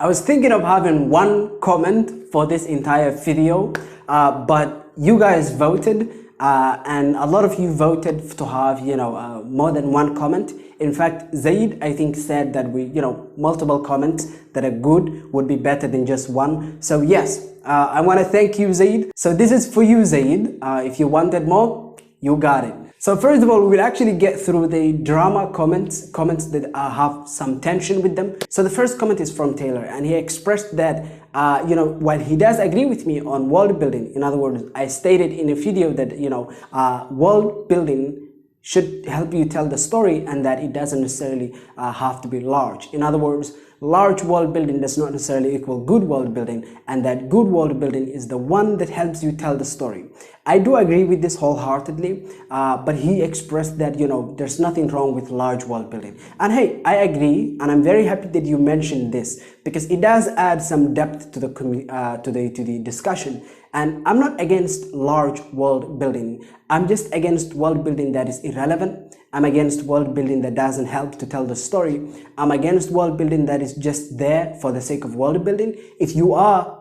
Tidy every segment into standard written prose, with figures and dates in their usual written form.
I was thinking of having one comment for this entire video, but you guys voted, and a lot of you voted to have, more than one comment. In fact, Zaid, I think, said that multiple comments that are good would be better than just one. So yes, I want to thank you, Zaid. So this is for you, Zaid. If you wanted more, you got it. So first of all, we'll actually get through the drama comments that have some tension with them. So the first comment is from Taylor, and he expressed that, while he does agree with me on world building, in other words, I stated in a video that, world building should help you tell the story and that it doesn't necessarily have to be large. In other words, large world building does not necessarily equal good world building, and that good world building is the one that helps you tell the story. I do agree with this wholeheartedly, but he expressed that, there's nothing wrong with large world building. And hey, I agree, and I'm very happy that you mentioned this because it does add some depth to the discussion. And I'm not against large world building. I'm just against world building that is irrelevant. I'm against world building that doesn't help to tell the story. I'm against world building that is just there for the sake of world building. If you are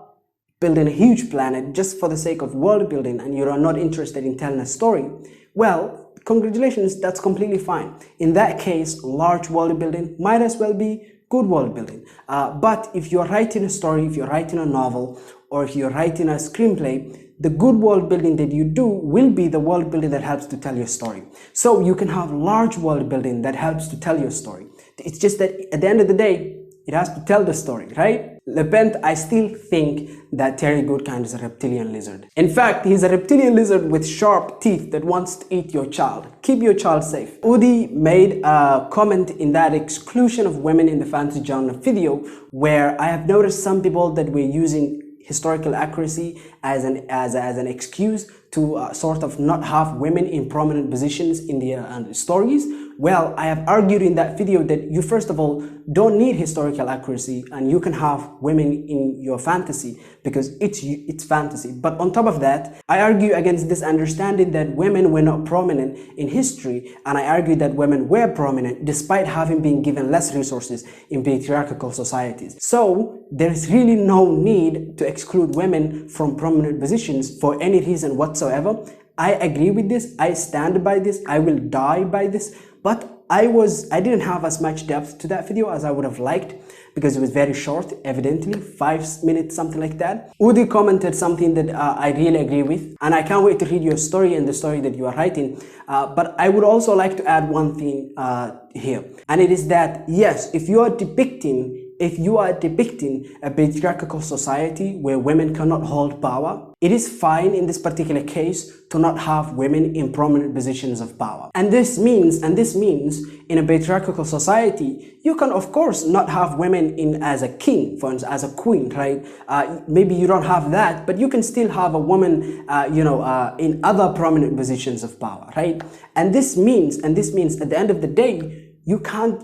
building a huge planet just for the sake of world building and you are not interested in telling a story, well, congratulations, that's completely fine. In that case, large world building might as well be good world building. But if you're writing a story, if you're writing a novel, or if you're writing a screenplay, the good world building that you do will be the world building that helps to tell your story. So you can have large world building that helps to tell your story. It's just that at the end of the day, it has to tell the story, right? Lepent, I still think that Terry Goodkind is a reptilian lizard. In fact, he's a reptilian lizard with sharp teeth that wants to eat your child. Keep your child safe. Udi made a comment in that exclusion of women in the fantasy genre video where I have noticed some people that were using historical accuracy as an excuse to sort of not have women in prominent positions in the stories. Well, I have argued in that video that you first of all don't need historical accuracy and you can have women in your fantasy because it's fantasy. But on top of that, I argue against this understanding that women were not prominent in history, and I argue that women were prominent despite having been given less resources in patriarchal societies. So there's really no need to exclude women from prominent positions for any reason whatsoever. I agree with this. I stand by this. I will die by this. But I didn't have as much depth to that video as I would have liked because it was very short, evidently, 5 minutes, something like that. Udi commented something that I really agree with, and I can't wait to read your story and the story that you are writing. But I would also like to add one thing here, and it is that, yes, if you are depicting a patriarchal society where women cannot hold power, it is fine in this particular case to not have women in prominent positions of power. And this means in a patriarchal society, you can of course not have women in as a king, for instance, as a queen, right? Maybe you don't have that, but you can still have a woman, in other prominent positions of power, right? And this means at the end of the day, you can't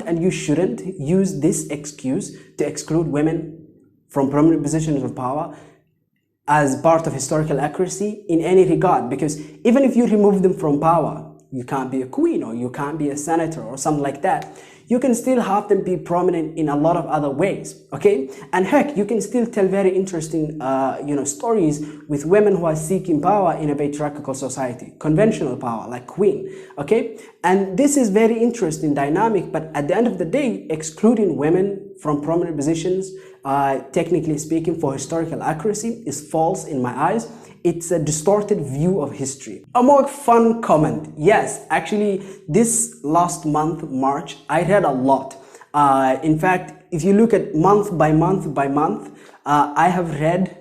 and you shouldn't use this excuse to exclude women from prominent positions of power as part of historical accuracy in any regard, because even if you remove them from power, you can't be a queen or you can't be a senator or something like that. You can still have them be prominent in a lot of other ways, okay? And heck, you can still tell very interesting, stories with women who are seeking power in a patriarchal society, conventional power like queen, okay? And this is very interesting dynamic, but at the end of the day, excluding women from prominent positions, technically speaking, for historical accuracy is false in my eyes. It's a distorted view of history. A more fun comment. Yes, actually, this last month, March, I read a lot. In fact, if you look at month by month by month, I have read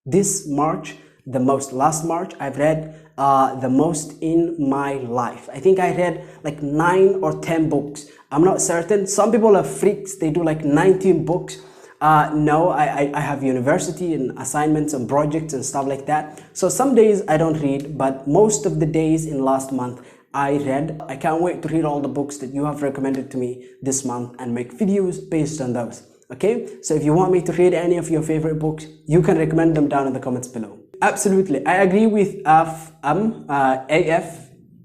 this March the most. Last March, I've read the most in my life. I think I read like 9 or 10 books. I'm not certain. Some people are freaks. They do like 19 books. No, I have university and assignments and projects and stuff like that. So some days I don't read, but most of the days in last month I read. I can't wait to read all the books that you have recommended to me this month and make videos based on those. Okay, so if you want me to read any of your favorite books, you can recommend them down in the comments below. Absolutely, I agree with AF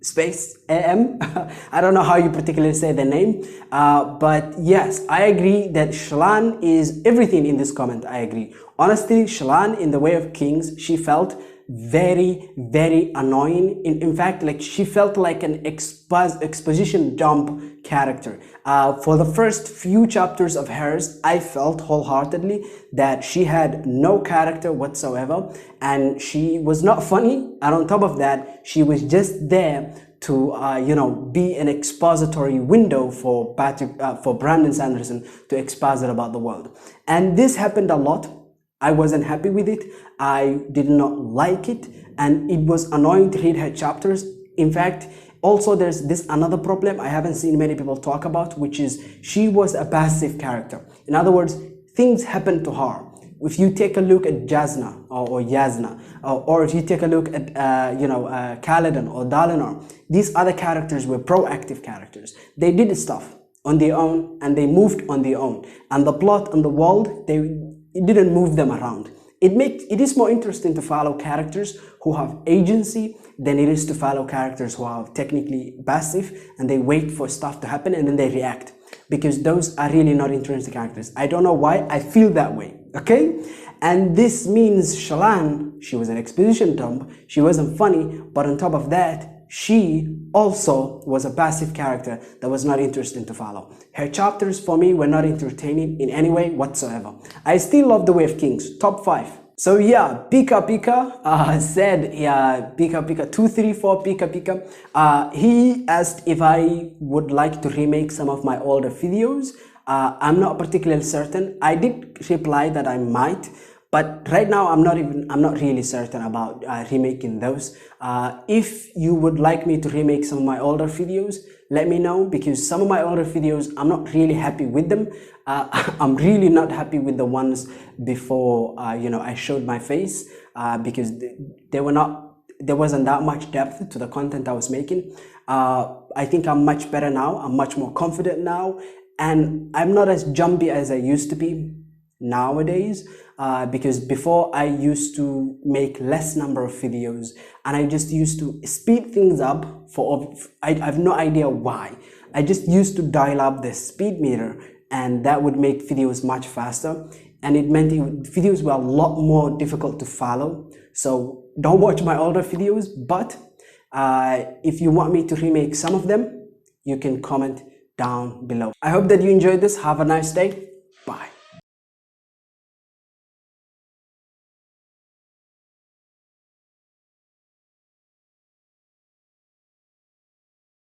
space AM. I don't know how you particularly say the name, but yes, I agree that Shlan is everything in this comment. I agree. Honestly, Shlan in The Way of Kings, she felt very, very annoying. In fact, like she felt like an exposition dump character. For the first few chapters of hers, I felt wholeheartedly that she had no character whatsoever, and she was not funny. And on top of that, she was just there to be an expository window for Brandon Sanderson to exposit about the world. And this happened a lot. I wasn't happy with it. I did not like it, and it was annoying to read her chapters. In fact, also there's this another problem I haven't seen many people talk about, which is she was a passive character. In other words, things happened to her. If you take a look at Jasna or Yasna, or if you take a look at Kaladin or Dalinar, these other characters were proactive characters. They did stuff on their own and they moved on their own, and the plot and the world, it didn't move them around. It is more interesting to follow characters who have agency than it is to follow characters who are technically passive and they wait for stuff to happen and then they react, because those are really not interesting characters. I don't know why I feel that way, okay? And this means Shallan, she was an exposition dump, she wasn't funny, but on top of that, she also was a passive character that was not interesting to follow. Her chapters for me were not entertaining in any way whatsoever. I still love The Way of Kings, top 5. So yeah, Pika said, yeah, Pika 234 Pika. He asked if I would like to remake some of my older videos. I'm not particularly certain. I did reply that I might, but right now I'm not really certain about remaking those. If you would like me to remake some of my older videos, let me know, because some of my older videos, I'm not really happy with them. I'm really not happy with the ones before I showed my face, because there wasn't that much depth to the content I was making. I think I'm much better now. I'm much more confident now, and I'm not as jumpy as I used to be nowadays, because before I used to make less number of videos and I just used to speed things up I have no idea why. I just used to dial up the speed meter, and that would make videos much faster, and it meant videos were a lot more difficult to follow. So don't watch my older videos, but if you want me to remake some of them, you can comment down below. I hope that you enjoyed this. Have a nice day. Bye.